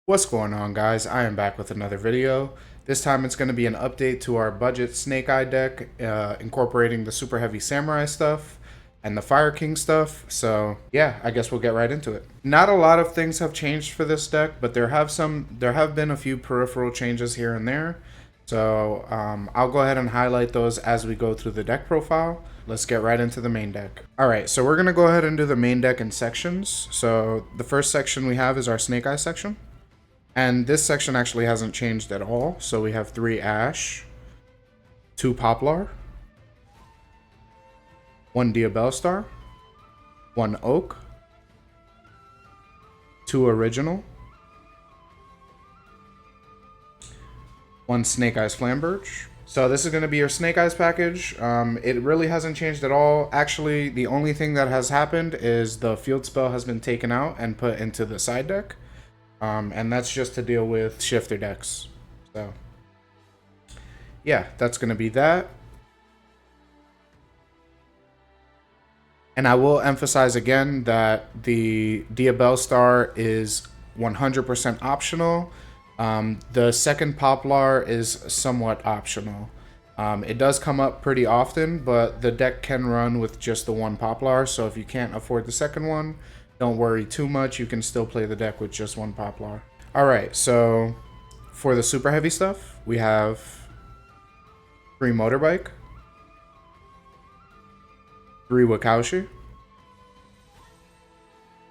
What's going on, guys? I am back with another video. This time it's going to be an update to our budget Snake Eye deck, incorporating the super heavy samurai stuff and the Fire King stuff. So yeah, I guess we'll get right into it. Not a lot of things have changed for this deck, but there have been a few peripheral changes here and there. So I'll go ahead and highlight those as we go through the deck profile. Let's get right into the main deck. Alright, so we're going to go ahead and do the main deck in sections. So the first section we have is our Snake Eye section. And this section actually hasn't changed at all. So we have 3 Ash, 2 Poplar, 1 Diabellstar, 1 Oak, 2 Original, 1 Snake Eyes Flamberge. So this is going to be your Snake Eyes package. It really hasn't changed at all. Actually, the only thing that has happened is the field spell has been taken out and put into the side deck. And that's just to deal with shifter decks. So yeah, that's going to be that. And I will emphasize again that the Diabellstar is 100% optional. The second Poplar is somewhat optional. It does come up pretty often, but the deck can run with just the 1 Poplar. So if you can't afford the second one, don't worry too much. You can still play the deck with just 1 Poplar. Alright, so for the super heavy stuff, we have 3 Motorbike, 3 Wakaushi,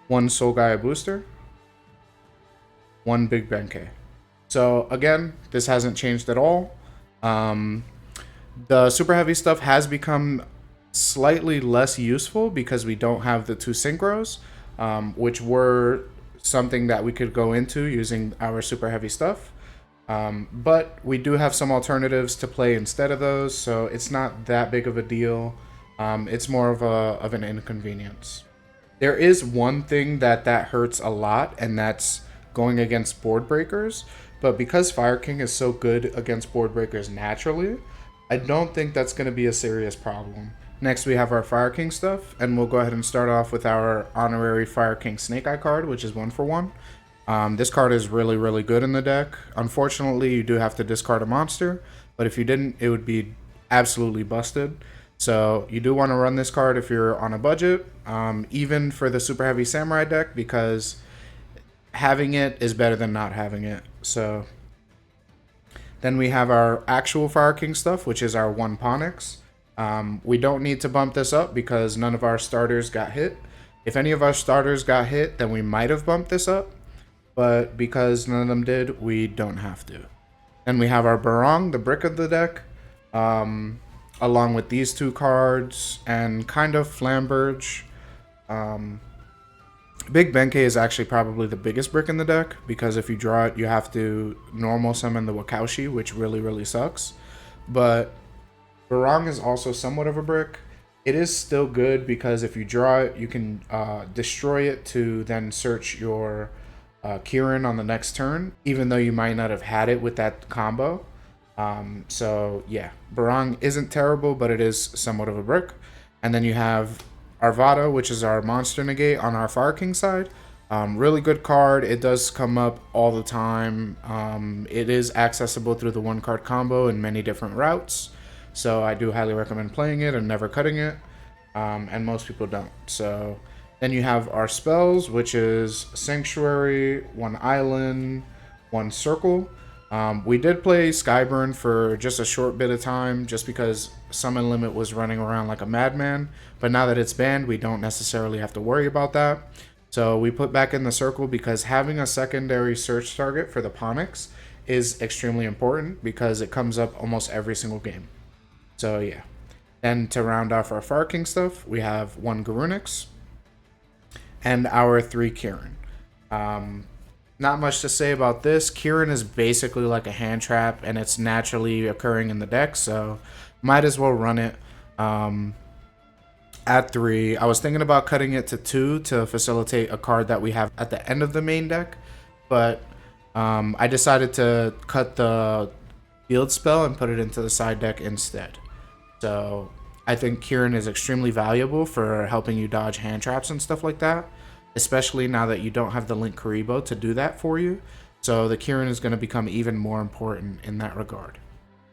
1 Soul Gaia Booster, 1 Big Benkei. So again, this hasn't changed at all. The super heavy stuff has become slightly less useful because we don't have the 2 synchros. Which were something that we could go into using our super heavy stuff. But we do have some alternatives to play instead of those, so it's not that big of a deal. It's more of an inconvenience. There is one thing that hurts a lot, and that's going against board breakers. But because Fire King is so good against board breakers naturally, I don't think that's going to be a serious problem. Next, we have our Fire King stuff, and we'll go ahead and start off with our honorary Fire King Snake Eye card, which is 1 for 1. This card is really, really good in the deck. Unfortunately, you do have to discard a monster, but if you didn't, it would be absolutely busted. So you do want to run this card if you're on a budget, even for the super heavy samurai deck, because having it is better than not having it. So then we have our actual Fire King stuff, which is our 1 Ponix. We don't need to bump this up because none of our starters got hit. If any of our starters got hit, then we might have bumped this up. But because none of them did, we don't have to. Then we have our Barong, the brick of the deck, along with these 2 cards and kind of Flamberge. Big Benkei is actually probably the biggest brick in the deck because if you draw it, you have to normal summon the Wakaushi, which really, really sucks. But Barong is also somewhat of a brick. It is still good because if you draw it, you can destroy it to then search your Kirin on the next turn, even though you might not have had it with that combo. So yeah, Barong isn't terrible, but it is somewhat of a brick. And then you have Arvada, which is our monster negate on our Fire King side. Really good card. It does come up all the time. It is accessible through the 1 card combo in many different routes. So I do highly recommend playing it and never cutting it, and most people don't. So then you have our spells, which is Sanctuary, 1 Island, 1 Circle. We did play Skyburn for just a short bit of time, just because Summon Limit was running around like a madman. But now that it's banned, we don't necessarily have to worry about that. So we put back in the Circle because having a secondary search target for the Ponix is extremely important because it comes up almost every single game. So yeah, then to round off our Fire King stuff, we have 1 Garunix and our 3 Kirin. Not much to say about this. Kirin is basically like a hand trap, and it's naturally occurring in the deck, so might as well run it at 3. I was thinking about cutting it to 2 to facilitate a card that we have at the end of the main deck, but I decided to cut the field spell and put it into the side deck instead. So I think Kirin is extremely valuable for helping you dodge hand traps and stuff like that, especially now that you don't have the Link Karibo to do that for you. So the Kieran is going to become even more important in that regard.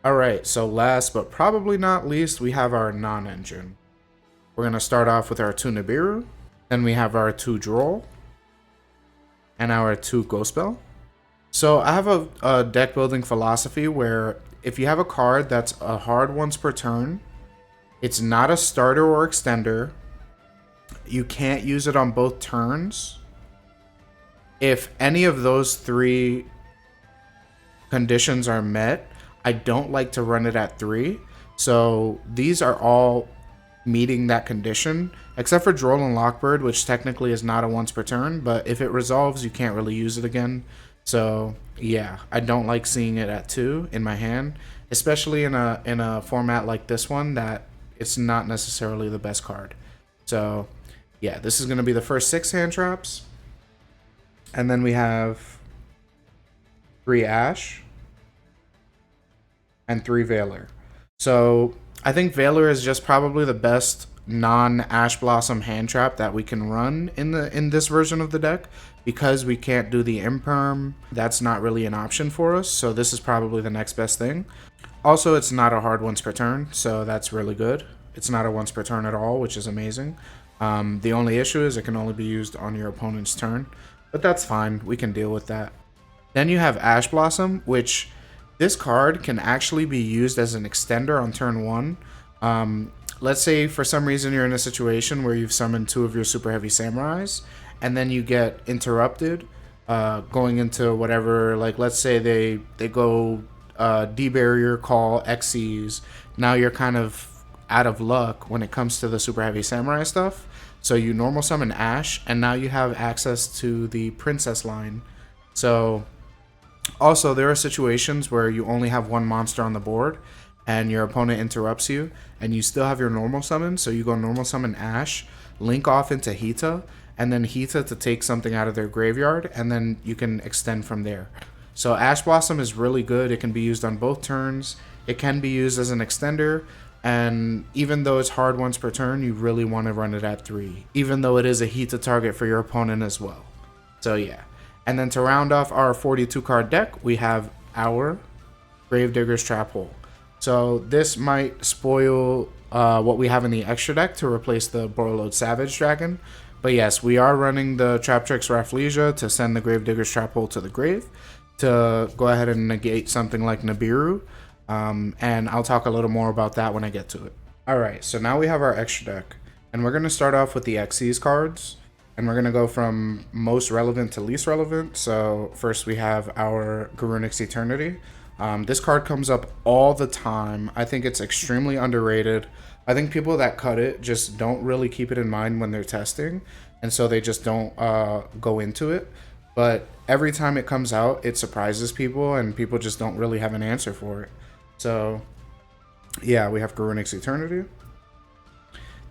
Alright, so last but probably not least, we have our non-engine. We're going to start off with our 2 Nibiru, then we have our 2 Droll, and our 2 Ghostbell. So I have a deck building philosophy where if you have a card that's a hard once per turn, it's not a starter or extender, you can't use it on both turns. If any of those 3 conditions are met, I don't like to run it at 3. So these are all meeting that condition, except for Droll and Lockbird, which technically is not a once per turn, but if it resolves, you can't really use it again. So yeah, I don't like seeing it at 2 in my hand, especially in a format like this one that it's not necessarily the best card. So yeah, this is going to be the first 6 hand traps. And then we have 3 Ash and 3 Veiler. So I think Veiler is just probably the best non-Ash Blossom hand trap that we can run in this version of the deck, because we can't do the Imperm. That's not really an option for us, so this is probably the next best thing. Also, it's not a hard once per turn, so that's really good. It's not a once per turn at all, which is amazing. The only issue is it can only be used on your opponent's turn, but that's fine. We can deal with that. Then you have Ash Blossom, which this card can actually be used as an extender on turn 1. Let's say for some reason you're in a situation where you've summoned 2 of your super heavy samurais, and then you get interrupted going into whatever, like let's say they go D-barrier, call, Xyz. Now you're kind of out of luck when it comes to the super heavy samurai stuff. So you normal summon Ash, and now you have access to the princess line. So also, there are situations where you only have 1 monster on the board and your opponent interrupts you and you still have your normal summon. So you go normal summon Ash, link off into Hita, and then Hita to take something out of their graveyard, and then you can extend from there. So Ash Blossom is really good. It can be used on both turns. It can be used as an extender. And even though it's hard once per turn, you really want to run it at 3, even though it is a Hita target for your opponent as well. So yeah. And then to round off our 42 card deck, we have our Gravedigger's Trap Hole. So this might spoil what we have in the extra deck to replace the Borreload Savage Dragon. But yes, we are running the Traptrix Rafflesia to send the Gravedigger's Trap Hole to the grave, to go ahead and negate something like Nibiru. And I'll talk a little more about that when I get to it. Alright, so now we have our extra deck. And we're going to start off with the Xyz cards. And we're going to go from most relevant to least relevant. So first we have our Garrunic's Eternity. This card comes up all the time. I think it's extremely underrated. I think people that cut it just don't really keep it in mind when they're testing. And so they just don't go into it. But every time it comes out, it surprises people and people just don't really have an answer for it. So yeah, we have Garrunic's Eternity.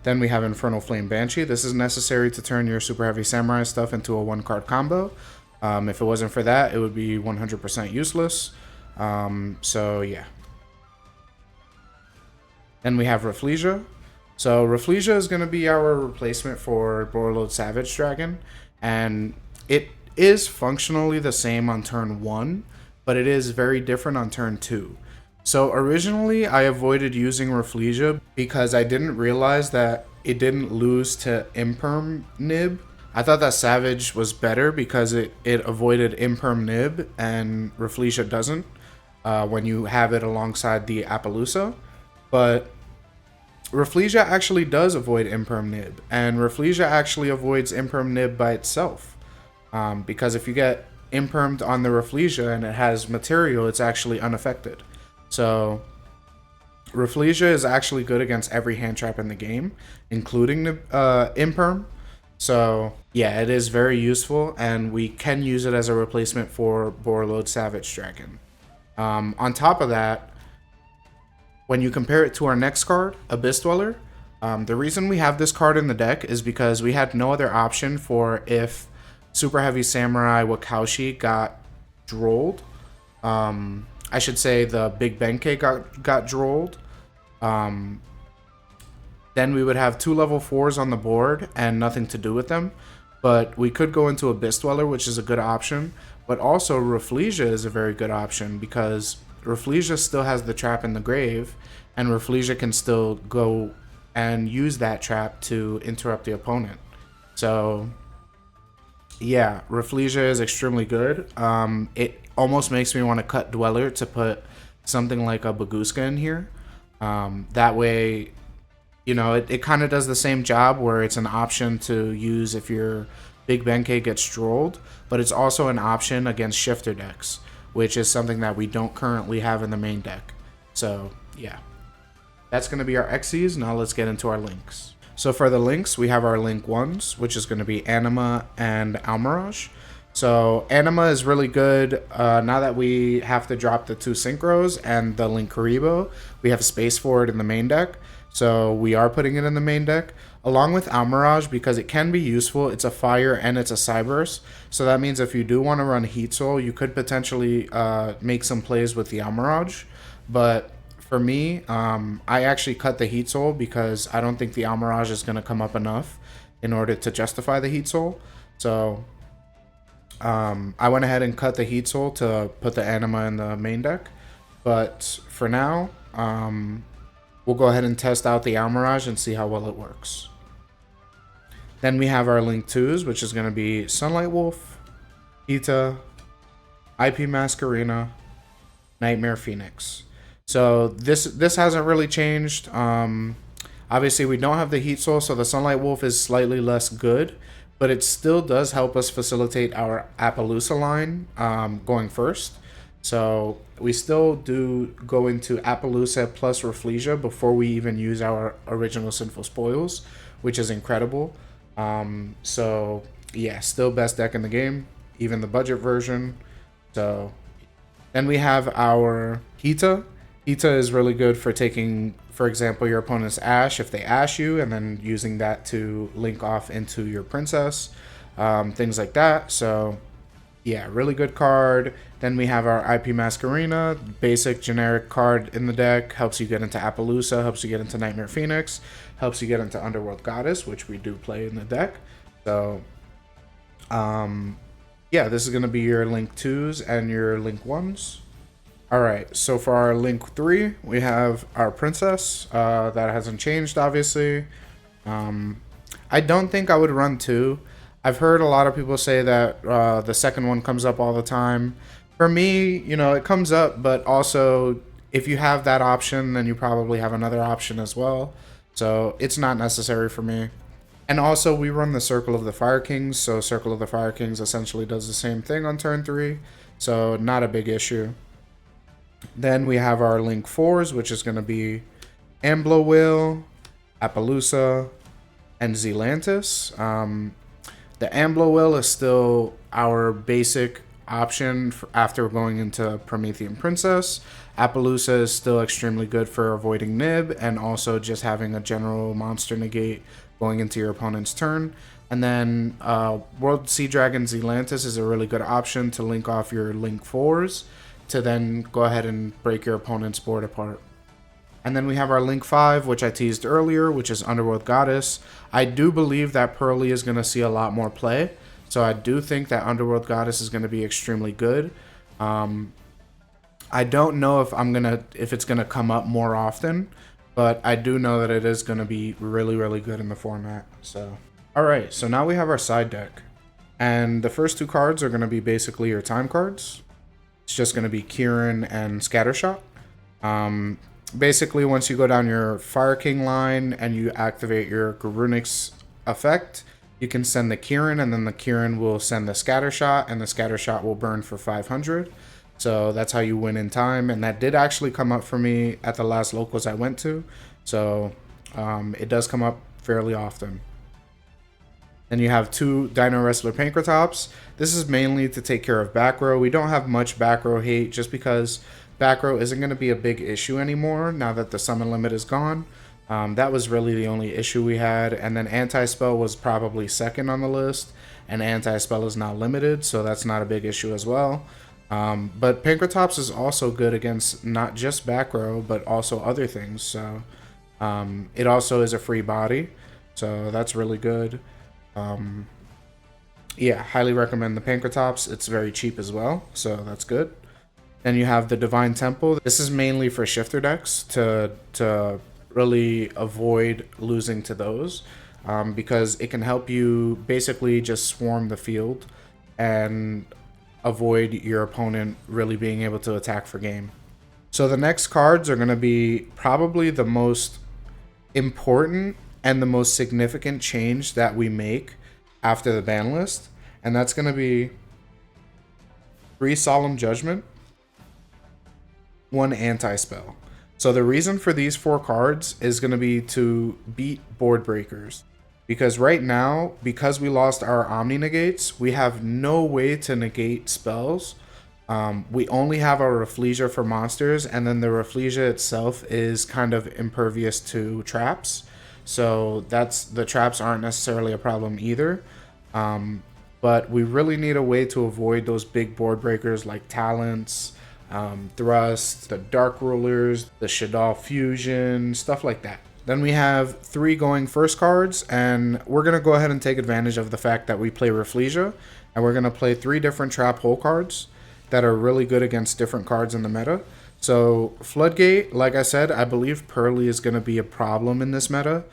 Then we have Infernal Flame Banshee. This is necessary to turn your super heavy samurai stuff into a 1-card combo. If it wasn't for that, it would be 100% useless. So yeah. Then we have Rafflesia. So Rafflesia is going to be our replacement for Borreload Savage Dragon. And it is functionally the same on turn 1, but it is very different on turn 2. So originally I avoided using Rafflesia because I didn't realize that it didn't lose to Imperm Nib. I thought that Savage was better because it avoided Imperm Nib and Rafflesia doesn't when you have it alongside the Appaloosa. But Rafflesia actually does avoid Imperm Nib, and Rafflesia actually avoids Imperm Nib by itself. Because if you get Impermed on the Rafflesia and it has material, it's actually unaffected. So Rafflesia is actually good against every hand trap in the game, including the Imperm. So yeah, it is very useful, and we can use it as a replacement for Borreload Savage Dragon. On top of that, when you compare it to our next card, Abyss Dweller, the reason we have this card in the deck is because we had no other option for if Super Heavy Samurai Wakaushi got drolled. I should say the Big Benkei got drolled. Then we would have 2 level 4s on the board and nothing to do with them. But we could go into Abyss Dweller, which is a good option. But also Rafflesia is a very good option because Rafflesia still has the trap in the grave, and Rafflesia can still go and use that trap to interrupt the opponent. So yeah, Rafflesia is extremely good. It almost makes me want to cut Dweller to put something like a Baguska in here. That way, you know, it kind of does the same job where it's an option to use if your Big Benkei gets strolled, but it's also an option against shifter decks, which is something that we don't currently have in the main deck. So yeah, that's going to be our Xyz. Now let's get into our links. So for the links, we have our link 1s, which is going to be Anima and Almirage. So Anima is really good. Now that we have to drop the 2 Synchros and the Link Karibo, we have space for it in the main deck. So we are putting it in the main deck, along with Almirage, because it can be useful. It's a fire and it's a Cyberse. So that means if you do want to run Heat Soul, you could potentially make some plays with the Almirage. But for me, I actually cut the Heat Soul because I don't think the Almirage is going to come up enough in order to justify the Heat Soul. So I went ahead and cut the Heat Soul to put the Anima in the main deck. But for now, we'll go ahead and test out the Almirage and see how well it works. Then we have our Link 2s, which is going to be Sunlight Wolf, Ita, IP Masquerena, Nightmare Phoenix. So this hasn't really changed. Obviously, we don't have the Heat Soul, so the Sunlight Wolf is slightly less good, but it still does help us facilitate our Appaloosa line going first. So we still do go into Appaloosa plus Rafflesia before we even use our original Sinful Spoils, which is incredible. So yeah, still best deck in the game, even the budget version. So then we have our Hita. Hita is really good for taking, for example, your opponent's Ash if they Ash you, and then using that to link off into your Princess, things like that. So yeah, really good card. Then we have our IP Masquerena, basic generic card in the deck, helps you get into Appaloosa, helps you get into Nightmare Phoenix, helps you get into Underworld Goddess, which we do play in the deck. So yeah, this is going to be your Link 2s and your Link 1s. Alright, so for our Link 3, we have our Princess. That hasn't changed, obviously. I don't think I would run 2. I've heard a lot of people say that the second one comes up all the time. For me, you know, it comes up, but also if you have that option, then you probably have another option as well. So it's not necessary for me. And also, we run the Circle of the Fire Kings, so Circle of the Fire Kings essentially does the same thing on turn 3, so not a big issue. Then we have our Link 4s, which is going to be Amblo Whale, Appaloosa, and Zealantis. The Amblo Whale is still our basic option after going into Promethean Princess. Appaloosa is still extremely good for avoiding Nib and also just having a general monster negate going into your opponent's turn. And then World Sea Dragon Zealantis is a really good option to link off your Link 4s to then go ahead and break your opponent's board apart. And then we have our Link 5, which I teased earlier, which is Underworld Goddess. I do believe that Pearly is going to see a lot more play, so I do think that Underworld Goddess is going to be extremely good. I don't know if it's gonna come up more often, but I do know that it is gonna be really, really good in the format. So, all right, so now we have our side deck, and the first 2 cards are gonna be basically your time cards. It's just gonna be Kieran and Scattershot. Basically, once you go down your Fire King line and you activate your Garunix effect, you can send the Kieran, and then the Kieran will send the Scattershot, and the Scattershot will burn for 500. So that's how you win in time, and that did actually come up for me at the last locals I went to. So it does come up fairly often. Then you have 2 Dino Wrestler Pankratops. This is mainly to take care of back row. We don't have much back row hate just because back row isn't going to be a big issue anymore now that the summon limit is gone. That was really the only issue we had. And then Anti-Spell was probably second on the list, and Anti-Spell is now limited, so that's not a big issue as well. But Pankratops is also good against not just back row, but also other things. So it also is a free body, so that's really good. Yeah, highly recommend the Pankratops. It's very cheap as well, so that's good. Then you have the Divine Temple. This is mainly for shifter decks to really avoid losing to those, because it can help you basically just swarm the field and avoid your opponent really being able to attack for game. So the next cards are going to be probably the most important and the most significant change that we make after the ban list, and that's going to be 3 Solemn Judgment, 1 Anti-Spell. So the reason for these 4 cards is going to be to beat board breakers. Because right now, because we lost our Omni Negates, we have no way to negate spells. We only have our Rafflesia for monsters, and then the Rafflesia itself is kind of impervious to traps. So the traps aren't necessarily a problem either. But we really need a way to avoid those big board breakers like Talents, Thrust, the Dark Rulers, the Shaddoll Fusion, stuff like that. Then we have 3 going first cards, and we're going to go ahead and take advantage of the fact that we play Rafflesia, and we're going to play 3 different trap hole cards that are really good against different cards in the meta. So Floodgate, like I said, I believe Pearly is going to be a problem in this meta,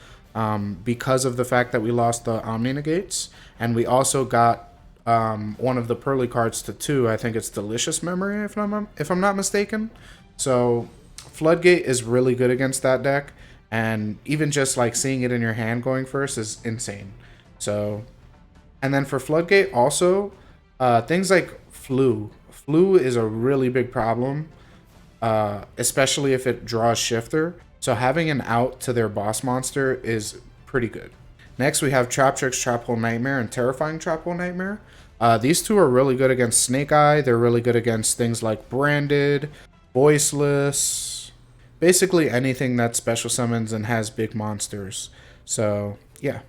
because of the fact that we lost the Omni Negates, and we also got one of the Pearly cards to 2. I think it's Delicious Memory, if I'm not mistaken. So Floodgate is really good against that deck, and even just like seeing it in your hand going first is insane. So, and then for Floodgate also, things like Flu is a really big problem, especially if it draws Shifter. So having an out to their boss monster is pretty good. Next, we have Trap Tricks, Trap Hole Nightmare, and Terrifying Trap Hole Nightmare. These 2 are really good against Snake Eye. They're really good against things like Branded, Voiceless, basically anything that special summons and has big monsters. So yeah,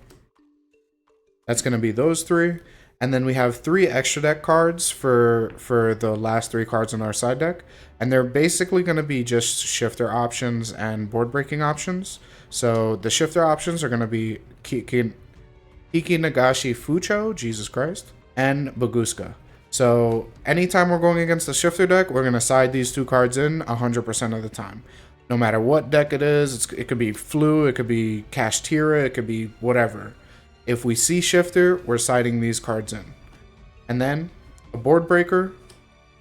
that's going to be those 3. And then we have 3 extra deck cards for the last 3 cards in our side deck. And they're basically going to be just shifter options and board breaking options. So the shifter options are going to be Kiki Nagashi Fucho, Jesus Christ, and Baguska. So anytime we're going against the shifter deck, we're going to side these 2 cards in 100% of the time. No matter what deck it is, it could be Flu, it could be Kashtira, it could be whatever. If we see Shifter, we're siding these cards in. And then a board breaker,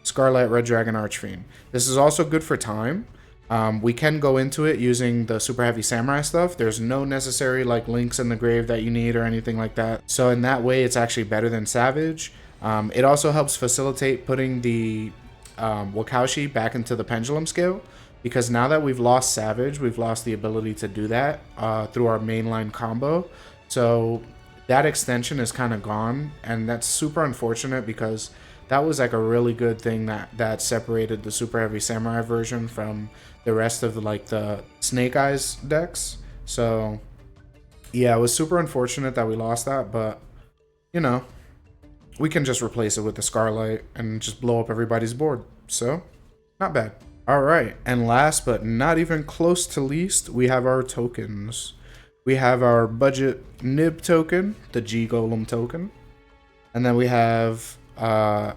Scarlet Red Dragon Archfiend. This is also good for time. We can go into it using the super heavy samurai stuff. There's no necessary like links in the grave that you need or anything like that. So in that way, it's actually better than Savage. It also helps facilitate putting the Wakaushi back into the pendulum scale, because now that we've lost Savage, we've lost the ability to do that through our mainline combo. So that extension is kind of gone, and that's super unfortunate because that was like a really good thing that separated the super heavy samurai version from the rest of the Snake Eyes decks. So yeah, it was super unfortunate that we lost that, but you know, we can just replace it with the Scarlight and just blow up everybody's board. So not bad. All right, and last but not even close to least, we have our tokens. We have our budget nib token, the G Golem token. And then we have, I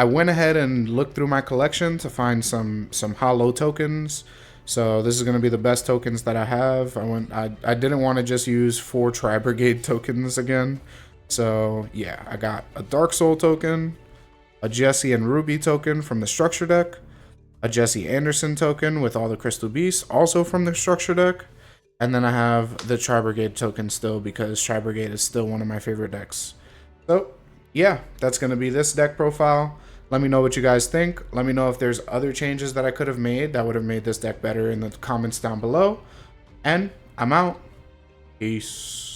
went ahead and looked through my collection to find some hollow tokens. So this is going to be the best tokens that I have. I didn't want to just use 4 Tri-Brigade tokens again. So yeah, I got a Dark Soul token, a Jesse and Ruby token from the structure deck, a Jesse Anderson token with all the Crystal Beasts, also from the structure deck. And then I have the Tri-Brigade token still, because Tri-Brigade is still one of my favorite decks. So yeah, that's going to be this deck profile. Let me know what you guys think. Let me know if there's other changes that I could have made that would have made this deck better in the comments down below. And I'm out. Peace.